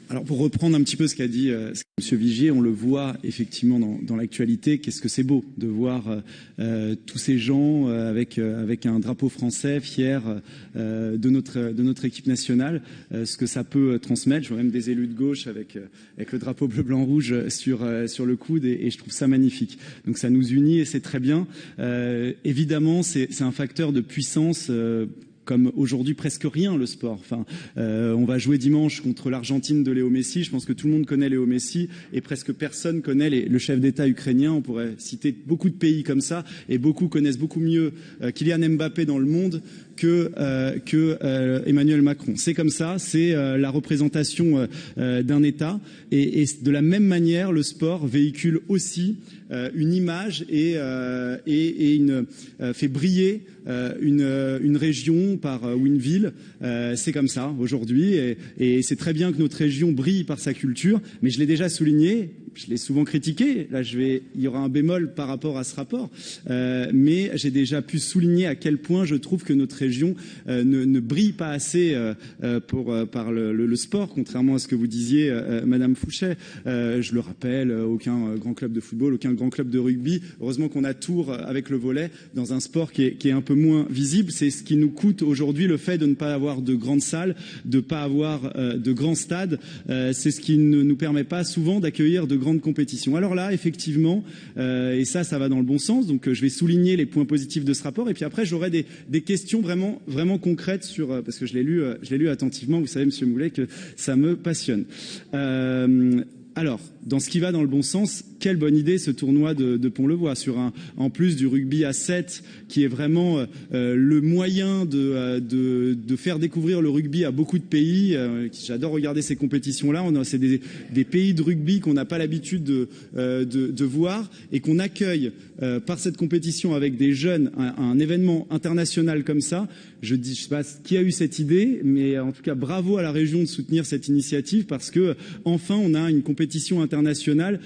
Alors pour reprendre un petit peu ce qu'a dit M. Vigier, on le voit effectivement dans l'actualité, qu'est-ce que c'est beau de voir tous ces gens avec un drapeau français fiers de notre équipe nationale, ce que ça peut transmettre. Je vois même des élus de gauche avec le drapeau bleu, blanc, rouge sur le coude et je trouve ça magnifique. Donc ça nous unit et c'est très bien. Évidemment, c'est un facteur de puissance comme aujourd'hui presque rien le sport. Enfin, on va jouer dimanche contre l'Argentine de Léo Messi. Je pense que tout le monde connaît Léo Messi et presque personne connaît le chef d'État ukrainien. On pourrait citer beaucoup de pays comme ça et beaucoup connaissent beaucoup mieux Kylian Mbappé dans le monde que Emmanuel Macron. C'est comme ça, c'est la représentation d'un État et de la même manière, le sport véhicule aussi une image et fait briller une région ou une ville. C'est comme ça aujourd'hui et c'est très bien que notre région brille par sa culture, mais je l'ai déjà souligné, je l'ai souvent critiqué, là il y aura un bémol par rapport à ce rapport, mais j'ai déjà pu souligner à quel point je trouve que notre région ne brille pas assez par le sport, contrairement à ce que vous disiez, Madame Fouchet. Je le rappelle, aucun grand club de football, aucun grand club de rugby. Heureusement qu'on a Tours avec le volley dans un sport qui est un peu moins visible. C'est ce qui nous coûte aujourd'hui, le fait de ne pas avoir de grandes salles, de ne pas avoir de grands stades. C'est ce qui ne nous permet pas souvent d'accueillir de grandes compétitions. Alors là, effectivement, et ça va dans le bon sens. Donc je vais souligner les points positifs de ce rapport. Et puis après, j'aurai des questions vraiment concrètes sur, parce que je l'ai lu attentivement. Vous savez, Monsieur Moulet, que ça me passionne. Alors, dans ce qui va dans le bon sens, quelle bonne idée ce tournoi de Pont-le-Voix en plus du rugby à 7 qui est vraiment le moyen de faire découvrir le rugby à beaucoup de pays. J'adore regarder ces compétitions-là. C'est des pays de rugby qu'on n'a pas l'habitude de voir et qu'on accueille par cette compétition avec des jeunes, un événement international comme ça. Je sais pas qui a eu cette idée, mais en tout cas bravo à la région de soutenir cette initiative parce que enfin on a une compétition internationale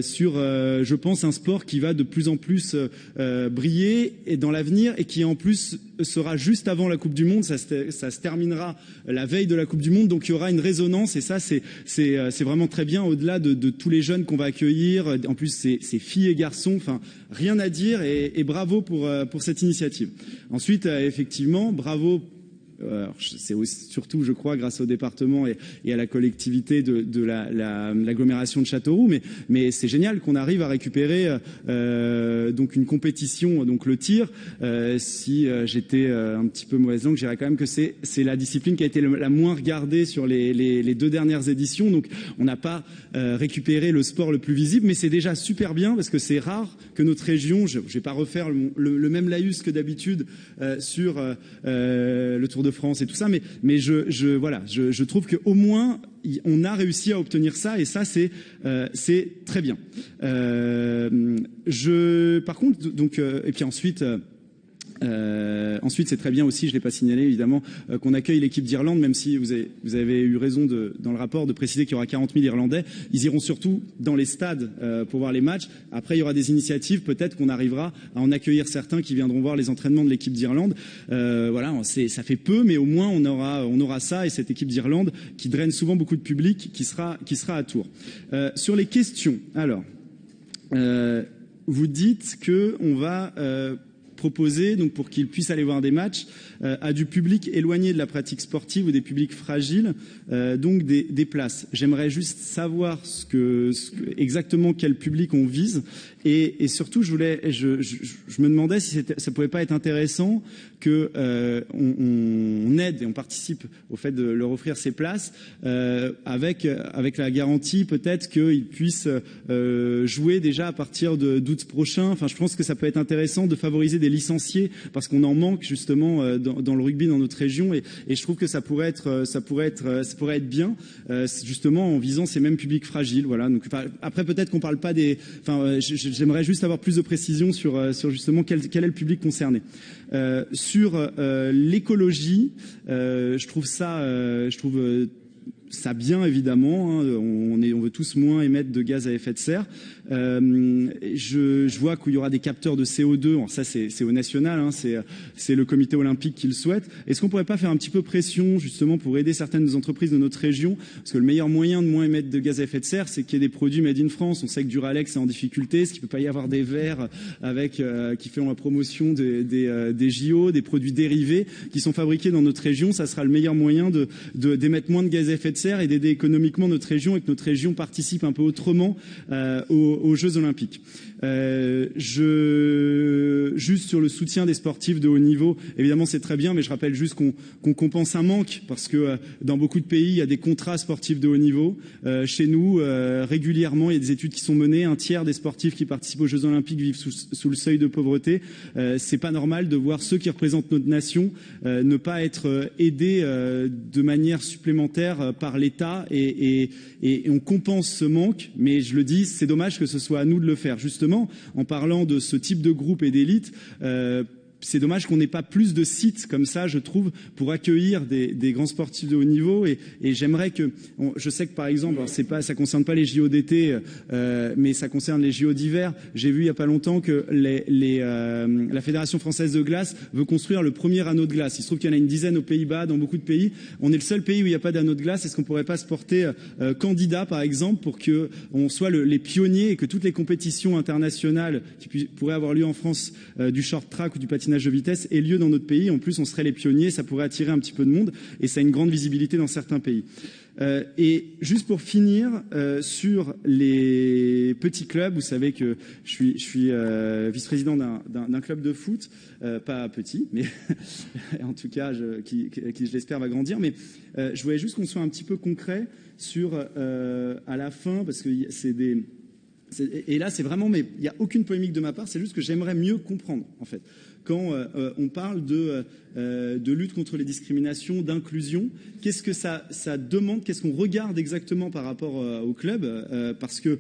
sur, je pense, un sport qui va de plus en plus briller et dans l'avenir et qui en plus sera juste avant la Coupe du Monde. Ça se terminera la veille de la Coupe du Monde, donc il y aura une résonance et ça c'est vraiment très bien au-delà de tous les jeunes qu'on va accueillir. En plus c'est filles et garçons, enfin rien à dire et bravo pour cette initiative. Ensuite effectivement bravo. C'est surtout, je crois, grâce au département et à la collectivité de l'agglomération de Châteauroux, mais c'est génial qu'on arrive à récupérer donc une compétition, donc le tir. Si j'étais un petit peu mauvaise langue, je dirais quand même que c'est la discipline qui a été la moins regardée sur les 2 dernières éditions. Donc on n'a pas récupéré le sport le plus visible, mais c'est déjà super bien parce que c'est rare que notre région, je vais pas refaire le même laïus que d'habitude sur le Tour de France et tout ça, mais je trouve qu'au moins on a réussi à obtenir ça et ça c'est très bien. Par contre, donc et puis ensuite c'est très bien aussi, je l'ai pas signalé évidemment, qu'on accueille l'équipe d'Irlande, même si vous avez eu raison dans le rapport de préciser qu'il y aura 40 000 Irlandais. Ils iront surtout dans les stades pour voir les matchs. Après, il y aura des initiatives, peut-être qu'on arrivera à en accueillir certains qui viendront voir les entraînements de l'équipe d'Irlande. Voilà, ça fait peu, mais au moins on aura ça et cette équipe d'Irlande qui draine souvent beaucoup de public, qui sera à Tours. Sur les questions, alors, vous dites que on va proposer, donc pour qu'ils puissent aller voir des matchs, à du public éloigné de la pratique sportive ou des publics fragiles, donc des places. J'aimerais juste savoir exactement quel public on vise et surtout je me demandais si ça pouvait pas être intéressant que on aide et on participe au fait de leur offrir ces places avec la garantie peut-être qu'ils puissent jouer déjà à partir d'août prochain. Enfin, je pense que ça peut être intéressant de favoriser des licenciés parce qu'on en manque justement dans le rugby dans notre région et je trouve que ça pourrait être bien justement en visant ces mêmes publics fragiles. Voilà. Donc après peut-être qu'on parle pas des. Enfin, j'aimerais juste avoir plus de précision sur justement quel est le public concerné. Sur l'écologie, je trouve ça bien évidemment, hein, on veut tous moins émettre de gaz à effet de serre. Je vois qu'il y aura des capteurs de CO2. Alors ça, c'est au national, hein, c'est le comité olympique qui le souhaite. Est-ce qu'on pourrait pas faire un petit peu pression justement pour aider certaines entreprises de notre région? Parce que le meilleur moyen de moins émettre de gaz à effet de serre, c'est qu'il y ait des produits made in France. On sait que Duralex est en difficulté, ce qu'il peut pas y avoir des verres avec qui font la promotion des JO, des produits dérivés qui sont fabriqués dans notre région. Ça sera le meilleur moyen d'émettre moins de gaz à effet de serre et d'aider économiquement notre région, et que notre région participe un peu autrement aux Jeux Olympiques. Juste sur le soutien des sportifs de haut niveau, évidemment c'est très bien, mais je rappelle juste qu'on compense un manque, parce que dans beaucoup de pays, il y a des contrats sportifs de haut niveau. Chez nous, régulièrement, il y a des études qui sont menées. Un tiers des sportifs qui participent aux Jeux Olympiques vivent sous le seuil de pauvreté. C'est pas normal de voir ceux qui représentent notre nation ne pas être aidés de manière supplémentaire par l'État, et on compense ce manque, mais je le dis, c'est dommage que ce soit à nous de le faire. Justement, en parlant de ce type de groupe et d'élite, c'est dommage qu'on n'ait pas plus de sites comme ça, je trouve, pour accueillir des grands sportifs de haut niveau. Et j'aimerais que, je sais que par exemple, ça concerne pas les JO d'été, mais ça concerne les JO d'hiver. J'ai vu il y a pas longtemps que la Fédération française de glace veut construire le premier anneau de glace. Il se trouve qu'il y en a une dizaine aux Pays-Bas, dans beaucoup de pays. On est le seul pays où il n'y a pas d'anneau de glace. Est-ce qu'on pourrait pas se porter candidat, par exemple, pour que on soit les pionniers, et que toutes les compétitions internationales qui pourraient avoir lieu en France, du short track ou du patinage de vitesse, aient lieu dans notre pays? En plus, on serait les pionniers, ça pourrait attirer un petit peu de monde, et ça a une grande visibilité dans certains pays. Et juste pour finir, sur les petits clubs, vous savez que je suis vice-président d'un club de foot, pas petit, mais en tout cas qui je l'espère va grandir. Mais je voulais juste qu'on soit un petit peu concret sur à la fin, parce que et là c'est vraiment, mais il n'y a aucune polémique de ma part, c'est juste que j'aimerais mieux comprendre en fait. Quand on parle de lutte contre les discriminations, d'inclusion, qu'est-ce que ça demande, qu'est-ce qu'on regarde exactement par rapport au club, parce que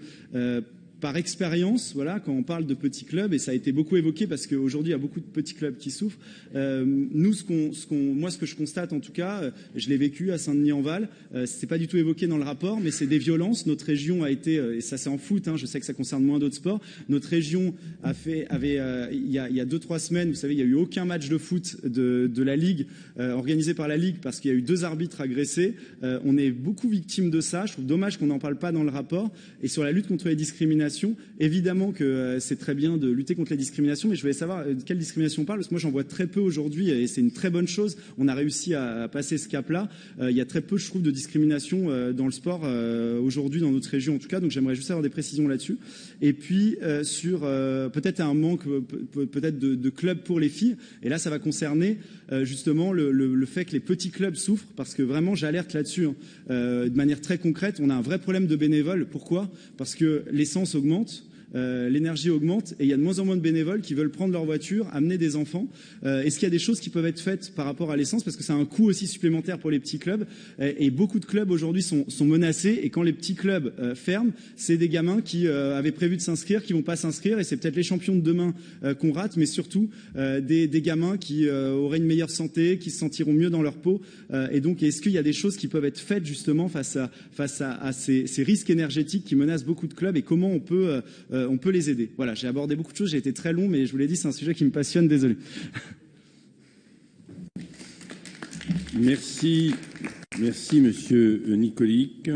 par expérience, voilà, quand on parle de petits clubs, et ça a été beaucoup évoqué parce qu'aujourd'hui il y a beaucoup de petits clubs qui souffrent. Nous, moi, ce que je constate en tout cas, je l'ai vécu à Saint-Denis-en-Val. C'est pas du tout évoqué dans le rapport, mais c'est des violences. Notre région a été, et ça c'est en foot, hein, je sais que ça concerne moins d'autres sports. Notre région avait il y a 2-3 semaines, vous savez, il y a eu aucun match de foot de la Ligue organisé par la Ligue parce qu'il y a eu 2 arbitres agressés. On est beaucoup victimes de ça. Je trouve dommage qu'on n'en parle pas dans le rapport. Et sur la lutte contre les discriminations, évidemment que c'est très bien de lutter contre les discriminations, mais je voulais savoir de quelle discrimination on parle, parce que moi j'en vois très peu aujourd'hui, et c'est une très bonne chose. On a réussi à passer ce cap-là. Il y a très peu, je trouve, de discrimination dans le sport aujourd'hui dans notre région en tout cas, donc j'aimerais juste avoir des précisions là-dessus. Et puis sur peut-être un manque peut-être de clubs pour les filles, et là ça va concerner justement le fait que les petits clubs souffrent, parce que vraiment j'alerte là-dessus, hein, de manière très concrète. On a un vrai problème de bénévoles. Pourquoi? Parce que l'essence augmente, l'énergie augmente, et il y a de moins en moins de bénévoles qui veulent prendre leur voiture, amener des enfants. Est-ce qu'il y a des choses qui peuvent être faites par rapport à l'essence, parce que c'est un coût aussi supplémentaire pour les petits clubs, et beaucoup de clubs aujourd'hui sont menacés, et quand les petits clubs ferment, c'est des gamins qui avaient prévu de s'inscrire, qui vont pas s'inscrire, et c'est peut-être les champions de demain qu'on rate, mais surtout des gamins qui auraient une meilleure santé, qui se sentiront mieux dans leur peau. Et donc, est-ce qu'il y a des choses qui peuvent être faites justement face à ces risques énergétiques qui menacent beaucoup de clubs, et comment on peut les aider? Voilà, j'ai abordé beaucoup de choses, j'ai été très long, mais je vous l'ai dit, c'est un sujet qui me passionne, désolé. Merci, monsieur Nicolic.